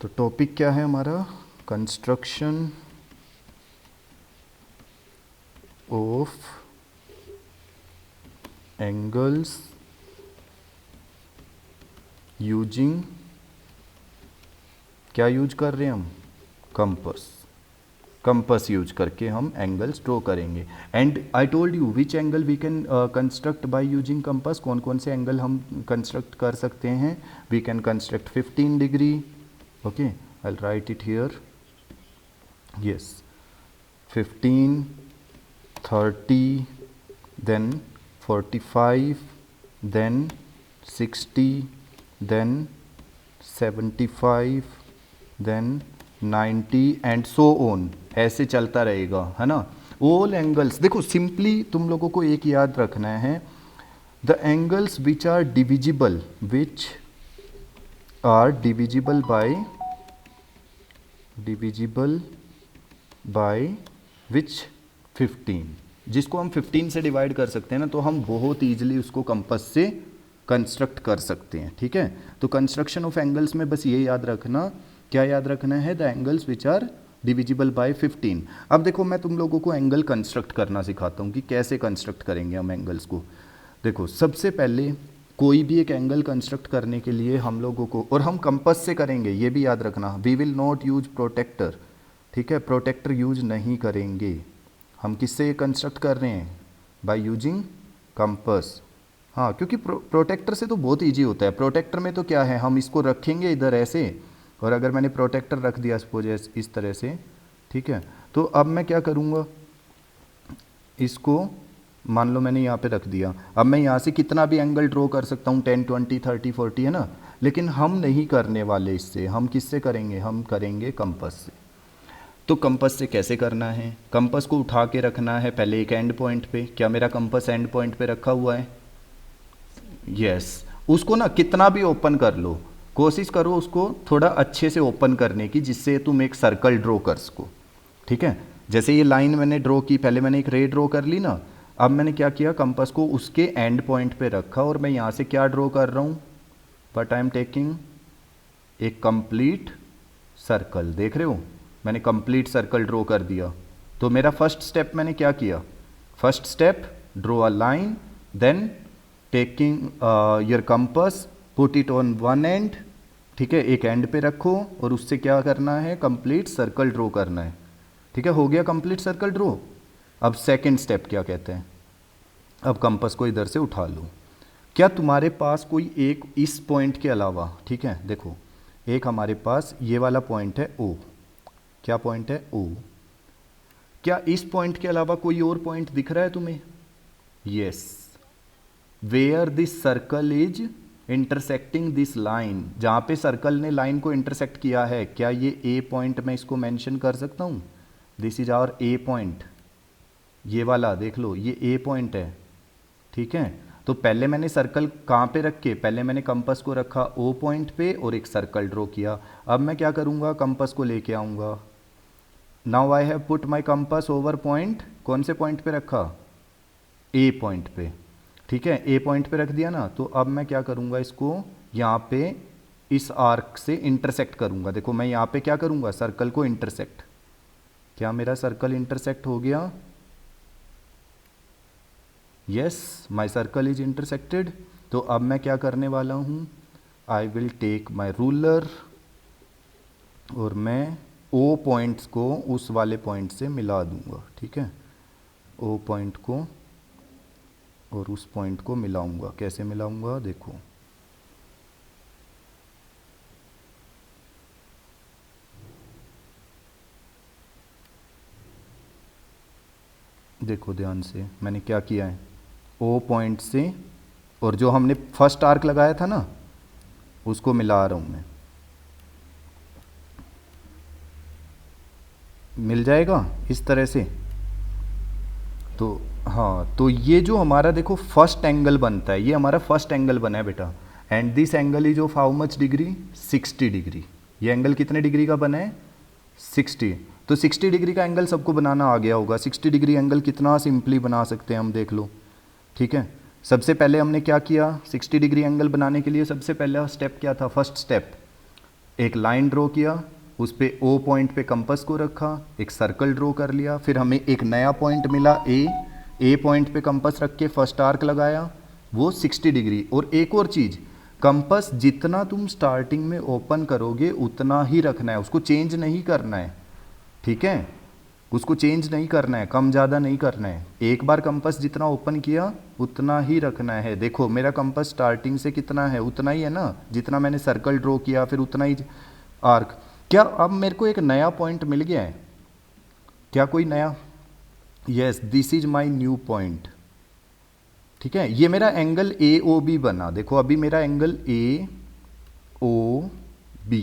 तो टॉपिक क्या है हमारा? कंस्ट्रक्शन ऑफ एंगल्स यूजिंग, क्या यूज कर रहे हैं हम? कंपस। कंपस यूज करके हम एंगल्स ड्रॉ करेंगे। And I told you which angle we can construct by using compass. कौन कौन से एंगल हम कंस्ट्रक्ट कर सकते हैं? We can construct 15 degree, okay, I will write it here, yes, 15, 30, then 45, then 60, then 75, then 90 and so on, ऐसे चलता रहेगा, है ना। ऑल एंगल्स, देखो सिंपली तुम लोगों को एक याद रखना है, the angles which are divisible, which are divisible by which 15, जिसको हम 15 से डिवाइड कर सकते हैं ना, तो हम बहुत ईजिली उसको कंपास से कंस्ट्रक्ट कर सकते हैं, ठीक है। तो कंस्ट्रक्शन ऑफ एंगल्स में बस ये याद रखना, क्या याद रखना है? The angles which are divisible by 15। अब देखो मैं तुम लोगों को एंगल कंस्ट्रक्ट करना सिखाता हूँ कि कैसे कंस्ट्रक्ट करेंगे हम एंगल्स को। देखो सबसे पहले कोई भी एक एंगल कंस्ट्रक्ट करने के लिए हम लोगों को, और हम कंपास से करेंगे, ये भी याद रखना, we will not use protector, ठीक है, प्रोटेक्टर यूज नहीं करेंगे। हम किससे कंस्ट्रक्ट कर रहे हैं? By using compass. हाँ, क्योंकि प्रोटेक्टर से तो बहुत इजी होता है। प्रोटेक्टर में तो क्या है, हम इसको रखेंगे इधर ऐसे, और अगर मैंने प्रोटेक्टर रख दिया सपोज इस तरह से, ठीक है, तो अब मैं क्या करूँगा, इसको मान लो मैंने यहाँ पे रख दिया, अब मैं यहाँ से कितना भी एंगल ड्रॉ कर सकता हूँ, 10, 20, 30, 40, है ना। लेकिन हम नहीं करने वाले इससे, हम किससे करेंगे? हम करेंगे कंपास से। तो कंपास से कैसे करना है? कंपास को उठा के रखना है पहले एक एंड पॉइंट पे। क्या मेरा कंपास एंड पॉइंट पे रखा हुआ है? यस। उसको ना कितना भी ओपन कर लो, कोशिश करो उसको थोड़ा अच्छे से ओपन करने की, जिससे तुम एक सर्कल ड्रॉ कर सको, ठीक है। जैसे ये लाइन मैंने ड्रॉ की, पहले मैंने एक रे ड्रॉ कर ली ना, अब मैंने क्या किया, कंपास को उसके एंड पॉइंट पे रखा, और मैं यहाँ से क्या ड्रॉ कर रहा हूँ? बट आई एम टेकिंग एक कंप्लीट सर्कल। देख रहे हो, मैंने कंप्लीट सर्कल ड्रॉ कर दिया। तो मेरा फर्स्ट स्टेप मैंने क्या किया? First step, draw a line, then taking your compass, put it on one end, ठीक है, एक एंड पे रखो, और उससे क्या करना है? कंप्लीट सर्कल ड्रॉ करना है, ठीक है। हो गया कंप्लीट सर्कल ड्रॉ। अब सेकंड स्टेप क्या कहते हैं? अब कंपास को इधर से उठा लो। क्या तुम्हारे पास कोई एक इस पॉइंट के अलावा, ठीक है, देखो एक हमारे पास ये वाला पॉइंट है ओ, क्या पॉइंट है? ओ। क्या इस पॉइंट के अलावा कोई और पॉइंट दिख रहा है तुम्हें? Yes, where this circle is intersecting this line, जहां पे सर्कल ने लाइन को इंटरसेक्ट किया है, क्या ये ए पॉइंट मैं इसको मेंशन कर सकता हूं? This is our A point, ये वाला देख लो, ये ए पॉइंट है, ठीक है। तो पहले मैंने सर्कल कहाँ पे रख के, पहले मैंने कंपास को रखा ओ पॉइंट पे और एक सर्कल ड्रॉ किया। अब मैं क्या करूँगा? कंपास को लेके आऊँगा। Now I have put my compass over point, कौन से पॉइंट पे रखा? ए पॉइंट पे, ठीक है, ए पॉइंट पे रख दिया ना। तो अब मैं क्या करूँगा, इसको यहाँ पे इस आर्क से इंटरसेक्ट करूँगा। देखो मैं यहाँ पे क्या करूँगा? सर्कल को इंटरसेक्ट। क्या मेरा सर्कल इंटरसेक्ट हो गया? Yes, my circle is intersected. तो अब मैं क्या करने वाला हूँ? I will take my ruler, और मैं ओ पॉइंट्स को उस वाले पॉइंट से मिला दूंगा, ठीक है। ओ पॉइंट को और उस पॉइंट को मिलाऊंगा। कैसे मिलाऊंगा? देखो देखो ध्यान से, मैंने क्या किया है, ओ पॉइंट से और जो हमने फर्स्ट आर्क लगाया था ना, उसको मिला रहा हूँ मैं। मिल जाएगा इस तरह से। तो हाँ, तो ये जो हमारा देखो फर्स्ट एंगल बनता है, ये हमारा फर्स्ट एंगल बना है बेटा। And this angle is of how much degree? 60 degree. ये एंगल कितने डिग्री का बना है? 60। तो 60 डिग्री का एंगल सबको बनाना आ गया होगा। 60 डिग्री एंगल कितना सिंपली बना सकते हैं हम, देख लो, ठीक है। सबसे पहले हमने क्या किया? 60 डिग्री एंगल बनाने के लिए सबसे पहला स्टेप क्या था? फर्स्ट स्टेप, एक लाइन ड्रॉ किया, उस पे ओ पॉइंट पे कंपास को रखा, एक सर्कल ड्रॉ कर लिया, फिर हमें एक नया पॉइंट मिला ए पॉइंट पे कंपास रख के फर्स्ट आर्क लगाया, वो 60 डिग्री। और एक और चीज़, कंपास जितना तुम स्टार्टिंग में ओपन करोगे उतना ही रखना है, उसको चेंज नहीं करना है, ठीक है, उसको चेंज नहीं करना है, कम ज़्यादा नहीं करना है। एक बार कंपास जितना ओपन किया उतना ही रखना है। देखो मेरा कंपास स्टार्टिंग से कितना है, उतना ही है ना, जितना मैंने सर्कल ड्रॉ किया फिर उतना ही आर्क। क्या अब मेरे को एक नया पॉइंट मिल गया है? क्या कोई नया? Yes, this is my new point, ठीक है। ये मेरा एंगल ए ओ बी बना। देखो अभी मेरा एंगल ए ओ बी,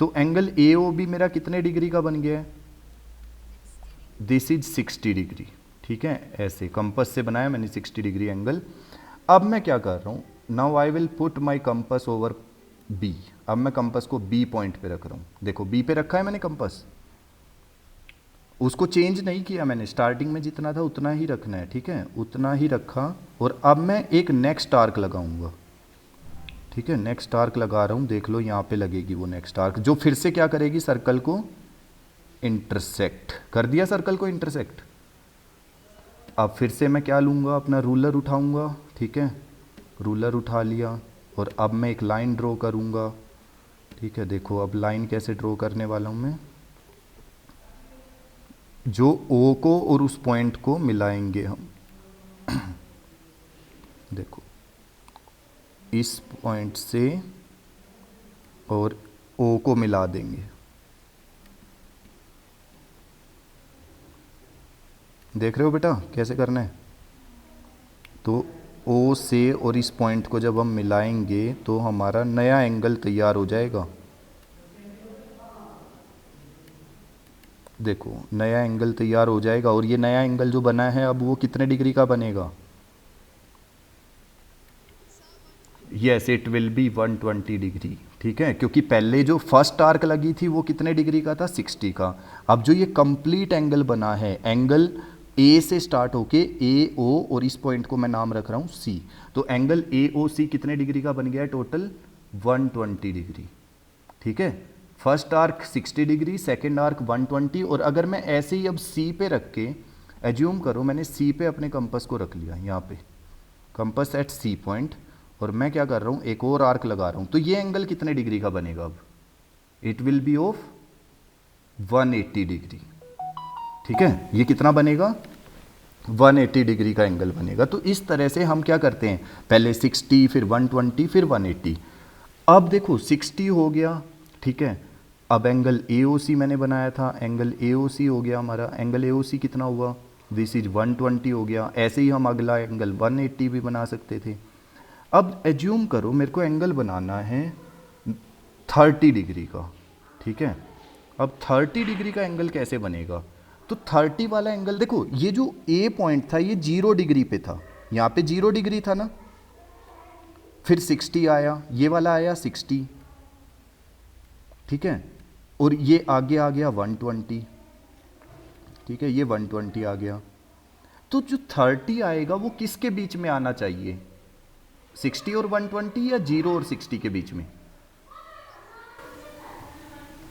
तो एंगल ए ओ बी मेरा कितने डिग्री का बन गया है? दिस इज 60 डिग्री, ठीक है। ऐसे कंपास से बनाया मैंने 60 डिग्री एंगल। अब मैं क्या कर रहा हूँ, now I will put my compass over B. अब मैं कंपास को बी पॉइंट पे रख रहा हूँ। देखो बी पे रखा है मैंने कंपास, उसको चेंज नहीं किया मैंने, स्टार्टिंग में जितना था उतना ही रखना है, ठीक है, उतना ही रखा। और अब मैं एक नेक्स्ट आर्क लगाऊंगा, ठीक है, नेक्स्ट आर्क लगा रहा हूँ। देख लो यहाँ पे लगेगी वो नेक्स्ट आर्क, जो फिर से क्या करेगी, सर्कल को इंटरसेक्ट कर दिया, सर्कल को इंटरसेक्ट। अब फिर से मैं क्या लूँगा, अपना रूलर उठाऊँगा, ठीक है, रूलर उठा लिया और अब मैं एक लाइन ड्रॉ करूँगा, ठीक है। देखो अब लाइन कैसे ड्रॉ करने वाला हूँ मैं, जो ओ को और उस पॉइंट को मिलाएंगे हम। देखो इस पॉइंट से और ओ को मिला देंगे। देख रहे हो बेटा कैसे करना है? तो ओ से और इस पॉइंट को जब हम मिलाएंगे तो हमारा नया एंगल तैयार हो जाएगा। देखो नया एंगल तैयार हो जाएगा, और ये नया एंगल जो बना है अब वो कितने डिग्री का बनेगा? Yes, it will be 120 degree, ठीक है, क्योंकि पहले जो फर्स्ट आर्क लगी थी वो कितने डिग्री का था? 60 का। अब जो ये कंप्लीट एंगल बना है, एंगल ए से स्टार्ट होके ए ओ और इस पॉइंट को मैं नाम रख रहा हूँ सी, तो एंगल ए ओ सी कितने डिग्री का बन गया है? टोटल 120 डिग्री, ठीक है। First arc 60 degree, second arc 120। और अगर मैं ऐसे ही अब सी पे रख के, एज्यूम करो मैंने सी पे अपने कंपास को रख लिया, यहाँ पे कंपास एट सी पॉइंट, और मैं क्या कर रहा हूँ, एक और आर्क लगा रहा हूँ, तो ये एंगल कितने डिग्री का बनेगा? अब it will be of 180 degree, ठीक है। ये कितना बनेगा? 180 डिग्री का एंगल बनेगा। तो इस तरह से हम क्या करते हैं, पहले 60 फिर 120 फिर 180। अब देखो 60 हो गया, ठीक है। अब एंगल AOC मैंने बनाया था, एंगल AOC हो गया हमारा। एंगल AOC कितना हुआ? दिस इज 120 हो गया। ऐसे ही हम अगला एंगल 180 भी बना सकते थे। अब एज्यूम करो मेरे को एंगल बनाना है 30 डिग्री का, ठीक है। अब 30 डिग्री का एंगल कैसे बनेगा? तो 30 वाला एंगल देखो, ये जो ए पॉइंट था ये 0 डिग्री पे था, यहाँ पे 0 डिग्री था ना, फिर 60 आया, ये वाला आया 60, ठीक है, और ये आगे आ गया 120, ठीक है, ये 120 आ गया। तो जो 30 आएगा वो किसके बीच में आना चाहिए? 60 और 120 या 0 और 60 के बीच में?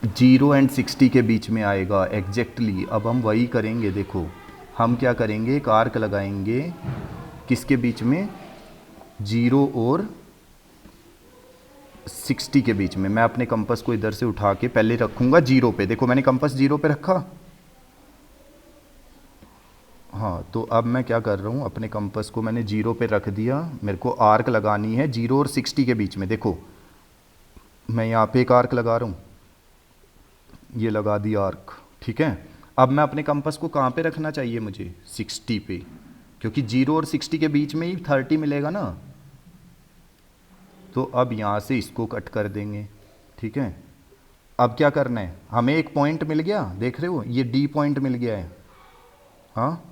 0 एंड 60 के बीच में आएगा एग्जैक्टली। अब हम वही करेंगे, देखो हम क्या करेंगे, एक आर्क लगाएंगे किसके बीच में? 0 और 60 के बीच में। मैं अपने कंपास को इधर से उठा के पहले रखूंगा 0 पे। देखो मैंने कंपास 0 पे रखा, हाँ, तो अब मैं क्या कर रहा हूँ, अपने कंपास को मैंने 0 पे रख दिया। मेरे को आर्क लगानी है 0 और 60 के बीच में। देखो मैं यहाँ पे एक आर्क लगा रहा हूँ, ये लगा दिया आर्क, ठीक है। अब मैं अपने कंपास को कहाँ पे रखना चाहिए मुझे? 60 पे, क्योंकि 0 और 60 के बीच में ही 30 मिलेगा ना। तो अब यहाँ से इसको कट कर देंगे, ठीक है। अब क्या करना है, हमें एक पॉइंट मिल गया, देख रहे हो ये डी पॉइंट मिल गया है, हाँ,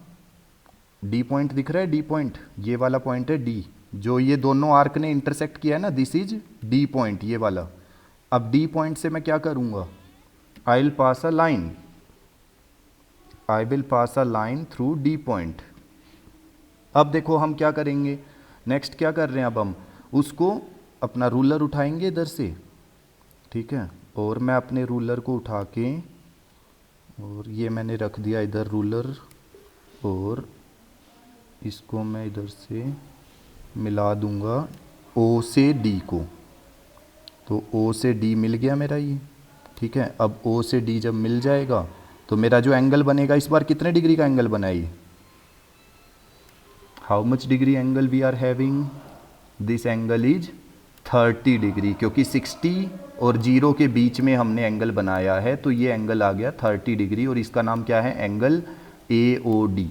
डी पॉइंट दिख रहा है, डी पॉइंट, ये वाला पॉइंट है डी, जो ये दोनों आर्क ने इंटरसेक्ट किया है ना, दिस इज डी पॉइंट, ये वाला। अब डी पॉइंट से मैं क्या करूँगा, I will pass a line, I will pass a line through D point. अब देखो हम क्या करेंगे, नेक्स्ट क्या कर रहे हैं, अब हम उसको अपना रूलर उठाएंगे इधर से, ठीक है। और मैं अपने रूलर को उठा के, और ये मैंने रख दिया इधर रूलर, और इसको मैं इधर से मिला दूंगा O से D को। तो O से D मिल गया मेरा ये, ठीक है। अब O से D जब मिल जाएगा तो मेरा जो एंगल बनेगा इस बार कितने डिग्री का एंगल बना ये? How much degree angle we are having? This angle is 30 degree, क्योंकि 60 और 0 के बीच में हमने एंगल बनाया है, तो ये एंगल आ गया 30 डिग्री, और इसका नाम क्या है? एंगल AOD,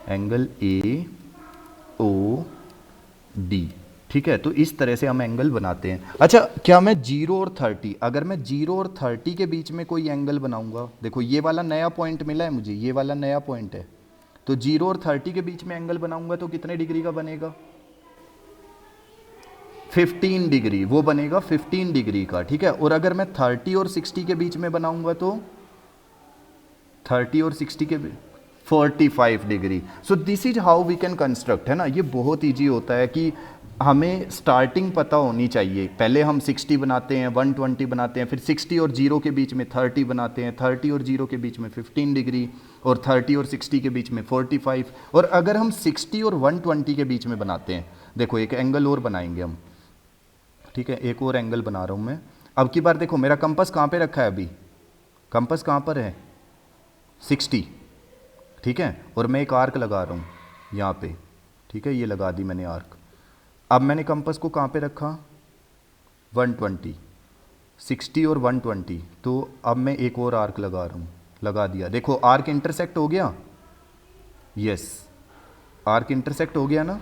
एंगल AOD, ठीक है। तो इस तरह से हम एंगल बनाते हैं। अच्छा, क्या मैं 0 और 30, अगर मैं 0 और 30 के बीच में कोई एंगल बनाऊंगा, देखो ये वाला नया पॉइंट मिला है मुझे, ये वाला नया पॉइंट है, तो 0 और 30 के बीच में एंगल बनाऊंगा तो कितने डिग्री का बनेगा? 15 डिग्री, वो बनेगा 15 डिग्री का, ठीक है। और अगर मैं 30 और 60 के बीच में बनाऊंगा तो 30 और 60 के 45 degree. So this is how we can construct, है ना। ये बहुत ईजी होता है कि हमें स्टार्टिंग पता होनी चाहिए। पहले हम 60 बनाते हैं, 120 बनाते हैं, फिर 60 और 0 के बीच में 30 बनाते हैं, 30 और 0 के बीच में 15 डिग्री, और 30 और 60 के बीच में 45। और अगर हम 60 और 120 के बीच में बनाते हैं, देखो एक एंगल और बनाएंगे हम, ठीक है। एक और एंगल बना रहा हूँ मैं। अब की बार देखो मेरा कंपास कहाँ पे रखा है अभी? कंपास कहाँ पर है? 60, ठीक है। और मैं एक आर्क लगा रहा हूँ यहाँ पे, ठीक है। ये लगा दी मैंने आर्क। अब मैंने कंपास को कहाँ पे रखा? 120, 60 और 120। तो अब मैं एक और आर्क लगा रहा हूँ, लगा दिया। देखो आर्क इंटरसेक्ट हो गया, यस, आर्क इंटरसेक्ट हो गया ना।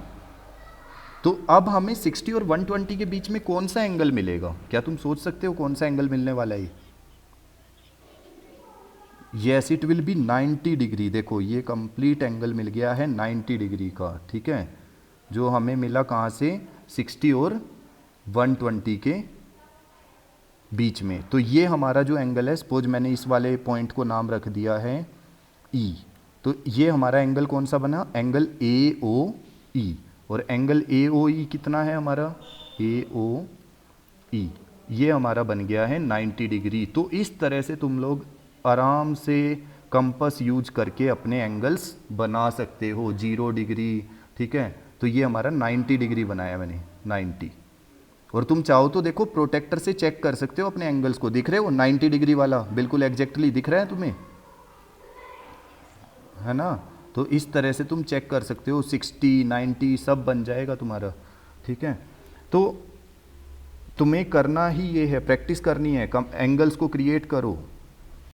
तो अब हमें 60 और 120 के बीच में कौन सा एंगल मिलेगा? क्या तुम सोच सकते हो कौन सा एंगल मिलने वाला है? Yes, it will be 90 degree. देखो ये कंप्लीट एंगल मिल गया है 90 डिग्री का, ठीक है, जो हमें मिला कहाँ से? 60 और 120 के बीच में। तो ये हमारा जो एंगल है, सपोज मैंने इस वाले पॉइंट को नाम रख दिया है E, तो ये हमारा एंगल कौन सा बना? Angle AOE। और एंगल AOE कितना है हमारा? AOE ये हमारा बन गया है 90 डिग्री। तो इस तरह से तुम लोग आराम से कंपास यूज करके अपने एंगल्स बना सकते हो। 0 डिग्री, ठीक है। तो ये हमारा 90 डिग्री बनाया मैंने, 90। और तुम चाहो तो देखो प्रोटेक्टर से चेक कर सकते हो अपने एंगल्स को। दिख रहे हो 90 डिग्री वाला? बिल्कुल एग्जैक्टली दिख रहा है तुम्हें, है ना। तो इस तरह से तुम चेक कर सकते हो, 60, 90 सब बन जाएगा तुम्हारा, ठीक है। तो तुम्हें करना ही ये है, प्रैक्टिस करनी है, कम एंगल्स को क्रिएट करो।